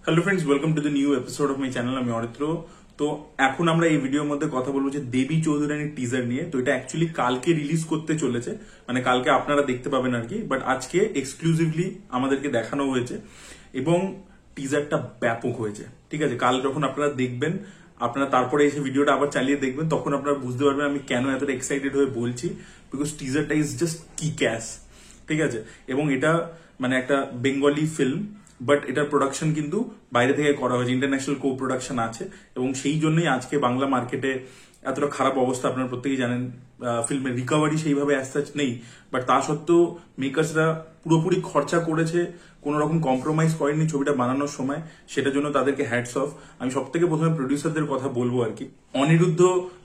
Hello friends, welcome to the new episode of my channel. আমি অরিত্র। তো এখন আমরা এই ভিডিওর মধ্যে কথা বলবো যে দেবী চৌধুরানীর টিজার নিয়ে। তো এটা অ্যাকচুয়ালি কালকে রিলিজ করতে চলেছে, মানে কালকে আপনারা দেখতে পাবেন আর কি, বাট আজকে এক্সক্লুসিভলি আমাদেরকে দেখানো হয়েছে এবং টিজারটা ব্যাপক হয়েছে। ঠিক আছে, কাল যখন আপনারা দেখবেন, আপনারা তারপরে এসে ভিডিওটা আবার চালিয়ে দেখবেন, তখন আপনারা বুঝতে পারবেন আমি কেন এতটা এক্সাইটেড হয়ে বলছি। বিকজ টিজারটা ইজ জাস্ট কি ক্যাশ। ঠিক আছে, এবং এটা মানে একটা বেঙ্গলি ফিল্ম, বাট এটার প্রোডাকশন কিন্তু বাইরে থেকে করা হয়েছে, ইন্টারন্যাশনাল কো প্রোডাকশন আছে, এবং সেই জন্যই আজকে বাংলা মার্কেটে এতটা খারাপ অবস্থা। আপনারা প্রত্যেকেই জানেন ফিল্মের রিকভারি সেইভাবে অ্যাজ সাচ নেই, বাট তা সত্ত্বেও মেকার্সরা পুরোপুরি খরচা করেছে, কোনো রকম কম্প্রোমাইজ করেনি ছবিটা বানানোর সময়, সেটার জন্য তাদেরকে হ্যাটস অফ। আমি সব থেকে প্রথমে প্রডিউসারদের কথা বলবো আর কি, অনিরুদ্ধ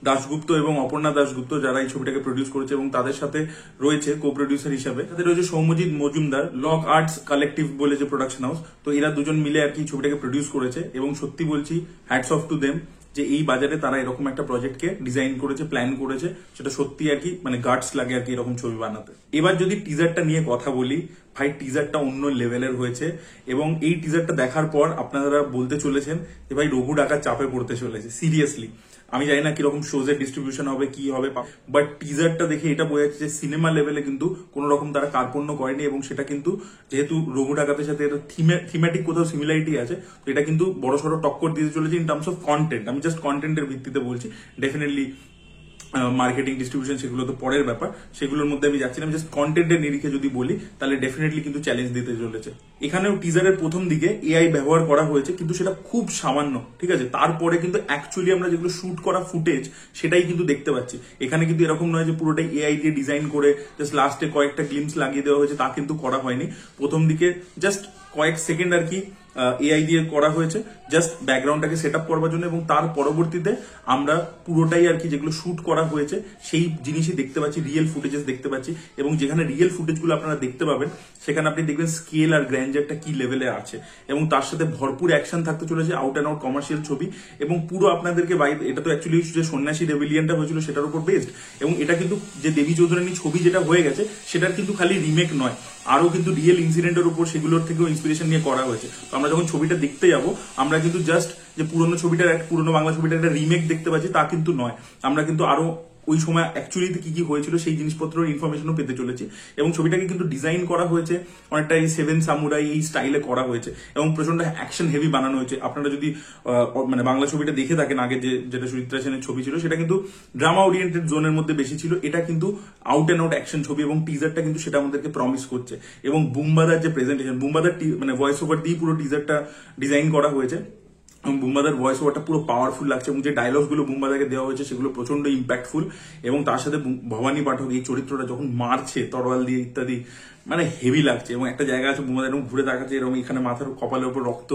দাশগুপ্ত এবং অপর্ণা দাশগুপ্ত, যারা এই ছবিটাকে প্রডিউস করেছে, এবং তাদের সাথে রয়েছে কো প্রডিউসার হিসাবে তাদের রয়েছে Soumyajit Majumdar, lock arts collective বলে যে প্রোডাকশন হাউস। তো এরা দুজন মিলে আর কি ছবিটাকে প্রডিউস করেছে, এবং সত্যি বলছি হ্যাটস অফ টু দেম যে এই বাজারে তারা এরকম একটা প্রজেক্টকে ডিজাইন করেছে, প্ল্যান করেছে, সেটা সত্যি আর কি মানে গার্ডস লাগে আর কি এরকম ছবি বানাতে। এবার যদি টিজারটা নিয়ে কথা বলি, ভাই টিজারটা অন্য লেভেলের হয়েছে, এবং এই টিজারটা দেখার পর আপনারা বলতে চলেছেন যে ভাই রঘু ডাকাত চাপে পড়তে চলেছে। সিরিয়াসলি আমি জানি না কিরকম শোজের ডিস্ট্রিবিউশন হবে, কি হবে, বাট টিজারটা দেখে এটা বোঝা যাচ্ছে যে সিনেমা লেভেলে কিন্তু কোন রকম তারা কার্পণ্য করেনি, এবং সেটা কিন্তু যেহেতু রঘু ডাকাতের সাথে থিমেটিক কোথাও সিমিলারিটি আছে, তো এটা কিন্তু বড়সড় টক্কর দিতে চলেছে ইন টার্মস অফ কন্টেন্ট। আমি জাস্ট কন্টেন্টের ভিত্তিতে বলছি, ডেফিনেটলি মার্কেটিং ডিস্ট্রিবিউশন সেগুলো তো পরের ব্যাপার, সেগুলোর মধ্যে আমি যাচ্ছি না। আমি জাস্ট কন্টেন্টের নিরিখে যদি বলি, তাহলে ডেফিনেটলি কিন্তু চ্যালেঞ্জ দিতে চলেছে। এখানেও টিজারের প্রথম দিকে এআই ব্যবহার করা হয়েছে, কিন্তু সেটা খুব সামান্য। ঠিক আছে, তারপরে কিন্তু অ্যাকচুয়ালি আমরা যেগুলো শুট করা ফুটেজ সেটাই কিন্তু দেখতে পাচ্ছি। এখানে কিন্তু এরকম নয় যে পুরোটাই এআই দিয়ে ডিজাইন করে জাস্ট লাস্টে কয়েকটা গ্লিমস লাগিয়ে দেওয়া হয়েছে, তা কিন্তু করা হয়নি। প্রথম দিকে জাস্ট কয়েক সেকেন্ড আর কি এআই দিয়ে করা হয়েছে, জাস্ট ব্যাকগ্রাউন্ডটাকে সেট আপ করবার জন্য, এবং তার পরবর্তীতে আমরা পুরোটাই আর কি যেগুলো শুট করা হয়েছে সেই জিনিসই দেখতে পাচ্ছি, রিয়েল ফুটেজেস দেখতে পাচ্ছি। এবং যেখানে রিয়েল ফুটেজগুলো আপনারা দেখতে পাবেন, সেখানে আপনি দেখবেন স্কেল আর গ্র্যান্ডারটা কি লেভেলে আছে, এবং তার সাথে ভরপুর অ্যাকশন থাকতে চলেছে, আউট অ্যান্ড আউট কমার্শিয়াল ছবি। এবং পুরো আপনাদেরকে এটা তো অ্যাকচুয়ালি যে সন্ন্যাসী রেভিলিয়নটা হয়েছিল সেটার উপর বেসড, এবং এটা কিন্তু যে দেবী চৌধুরানী ছবি যেটা হয়ে গেছে সেটার কিন্তু খালি রিমেক নয়, আরো কিন্তু রিয়েল ইনসিডেন্টের উপর সেগুলোর থেকেও ইন্সপিরেশন নিয়ে করা হয়েছে। তো আমরা যখন ছবিটা দেখতে যাব, আমরা কিন্তু জাস্ট যে পুরোনো বাংলা ছবিটার একটা রিমেক দেখতে পাচ্ছি তা কিন্তু নয়, আমরা কিন্তু আরো ওই সময় অ্যাকচুয়ালি কি কি হয়েছিল সেই জিনিসপত্রের ইনফরমেশনও পেতে চলেছি। এবং ছবিটাকে কিন্তু ডিজাইন করা হয়েছে অনেকটা এই সেভেন সামুরাই এই স্টাইলে করা হয়েছে, এবং প্রচন্ড অ্যাকশন হেভি বানানো হয়েছে। আপনারা যদি মানে বাংলা ছবিটা দেখে থাকেন, আগে যেটা সুচিত্রা সেনের ছবি ছিল সেটা কিন্তু ড্রামা ওরিয়েন্টেড জোনের মধ্যে বেশি ছিল, এটা কিন্তু আউট অ্যান্ড আউট অ্যাকশন ছবি, এবং টিজারটা কিন্তু সেটা আমাদেরকে প্রমিস করছে। এবং বুম্বাদার যে প্রেজেন্টেশন, বুম্বাদার মানে ভয়েস ওভার দিয়ে পুরো টিজারটা ডিজাইন করা হয়েছে, এবং বুম্বাদার ভয়েস ওভারটা পুরো পাওয়ারফুল লাগছে, এবং যে ডায়লগ গুলো বুম্বাদাকে দেওয়া হয়েছে সেগুলো প্রচন্ড ইম্প্যাক্টফুল। এবং তার সাথে ভবানী পাঠক এই চরিত্রটা যখন মারছে তরোয়াল দিয়ে ইত্যাদি, মানে হেভি লাগছে। এবং একটা জায়গা আছে বুম্বাদা এরকম ঘুরে দেখাচ্ছে, এরকম এখানে মাথার কপালের উপর রক্ত,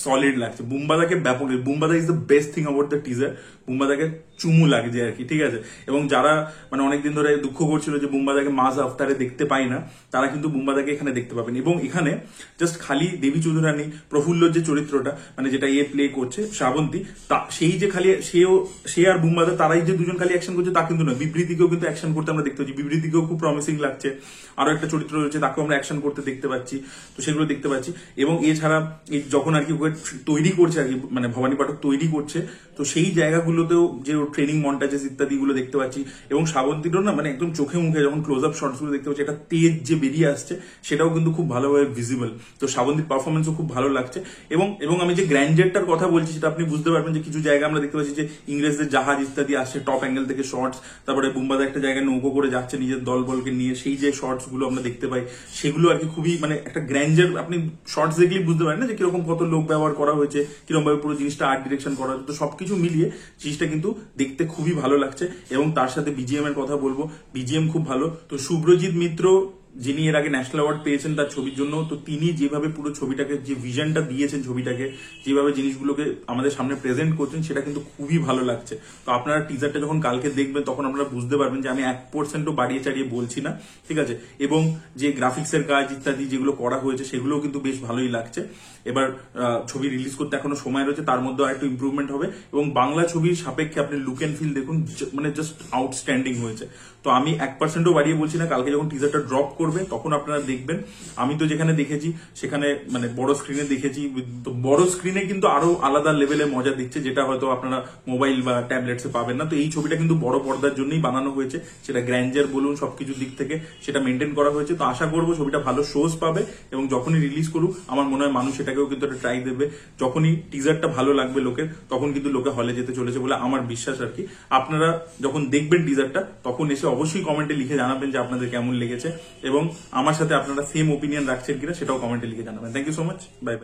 সলিড লাগছে। বুম্বাদাকে ব্যাপক, Bumbada is the best thing about the teaser. বুম্বাদাকে চুমু লাগছে আর কি। ঠিক আছে, এবং যারা মানে অনেকদিন ধরে দুঃখ করছিল যে বুম্বাদাকে মাস আফতারে দেখতে পাই না, তারা কিন্তু বুম্বাদাকে এখানে দেখতে পাবেন। এবং এখানে জাস্ট খালি দেবী চৌধুরানী, প্রফুল্লর যে চরিত্রটা মানে যেটা প্লে করছে শ্রাবন্তী, তা সেই যে খালি সে আর বুম্বাদা তারাই যে দুজন খালি অ্যাকশন করছে তা কিন্তু নয়, বিবৃতিকেও কিন্তু অ্যাকশন করতে আমরা দেখতে পাচ্ছি। বিবৃতিকেও খুব প্রমিসিং লাগছে, আরো একটা চরিত্র রয়েছে তাকেও আমরা অ্যাকশন করতে দেখতে পাচ্ছি, তো সেগুলো দেখতে পাচ্ছি। এবং এছাড়া এই যখন আর কি তৈরি করছে আর কি, মানে ভবানী পাঠক তৈরি করছে, তো সেই জায়গাগুলোতেও যে ট্রেনিং মন্টাজেস ইত্যাদি গুলো দেখতে পাচ্ছি। এবং শ্রাবন্তীরও না মানে একদম চোখে মুখে যখন ক্লোজ আপ শটস গুলো দেখতে পাচ্ছি, একটা তেজ যে বেরিয়ে আসছে সেটাও কিন্তু খুব ভালোভাবে ভিজিবল। তো শ্রাবন্তীর পারফরমেন্সও খুব ভালো লাগছে। এবং আমি যে গ্র্যান্ডারটার কথা বলছি সেটা আপনি বুঝতে পারবেন যে কিছু জায়গা আমরা দেখতে পাচ্ছি যে ইংরেজদের জাহাজ ইত্যাদি আসছে টপ অ্যাঙ্গেল থেকে শর্টস, তারপরে বুম্বাদা একটা জায়গায় নৌকো করে যাচ্ছে নিজের দলবলকে নিয়ে, সেই যে শর্টস গুলো আমরা দেখতে পাই সেগুলো আর কি খুবই মানে একটা গ্র্যান্ডার, আপনি শর্টস দেখলেই বুঝতে পারেন না যে কিরকম কত লোক ব্যবহার করা হয়েছে, কিরকম ভাবে পুরো জিনিসটা আর্ট ডিরেকশন করা হয়েছে। তো সবকিছু মিলিয়ে জিনিসটা কিন্তু দেখতে খুবই ভালো লাগছে। এবং তার সাথে বিজিএম এর কথা বলবো, বিজিএম খুব ভালো। তো শুভ্রজিৎ মিত্র, যিনি এর আগে ন্যাশনাল অ্যাওয়ার্ড পেয়েছেন তার ছবির জন্য, তো তিনি যেভাবে পুরো ছবিটাকে যে ভিশনটা দিয়েছেন, ছবিটাকে যেভাবে জিনিসগুলোকে আমাদের সামনে প্রেজেন্ট করছেন, সেটা কিন্তু খুবই ভালো লাগছে। তো আপনারা টিজারটা যখন কালকে দেখবেন তখন আপনারা বুঝতে পারবেন যে আমি 1%ও বাড়িয়ে চাড়িয়ে বলছি না। ঠিক আছে, এবং যে গ্রাফিক্সের কাজ ইত্যাদি যেগুলো করা হয়েছে সেগুলোও কিন্তু বেশ ভালোই লাগছে। এবার ছবি রিলিজ করতে এখনো সময় রয়েছে, তার মধ্যে আরেকটু ইম্প্রুভমেন্ট হবে। এবং বাংলা ছবির সাপেক্ষে আপনি লুক অ্যান্ড ফিল দেখুন, মানে জাস্ট আউটস্ট্যান্ডিং হয়েছে। তো আমি 1%ও বাড়িয়ে বলছি না, কালকে যখন টিজারটা ড্রপ করবে তখন আপনারা দেখবেন। আমি তো যেখানে দেখেছি সেখানে মানে বড় স্ক্রিনে দেখেছি, তো বড় স্ক্রিনে কিন্তু আরো আলাদা লেভেলে মজা দিচ্ছে, যেটা হয়তো আপনারা মোবাইল বা ট্যাবলেটসে পাবেন না। তো এই ছবিটা কিন্তু বড় পর্দার জন্যই বানানো হয়েছে, সেটা গ্র্যান্ডার বলুন সবকিছু দিক থেকে সেটা মেনটেন করা হয়েছে। তো আশা করবো ছবিটা ভালো শোজ পাবে এবং যখনই রিলিজ করুক আমার মনে হয় মানুষ এটাকেও কিন্তু একটা ট্রাই দেবে। যখনই টিজারটা ভালো লাগবে লোকের তখন কিন্তু লোকে হলে যেতে চলেছে বলে আমার বিশ্বাস আর কি। আপনারা যখন দেখবেন টিজারটা তখন এসে অবশ্যই কমেন্টে লিখে জানাবেন যে আপনাদের কেমন লেগেছে এবং আমার সাথে আপনারা সেম ওপিনিয়ন রাখছেন কিনা সেটাও কমেন্টে লিখে জানাবেন। Thank you so much, bye by.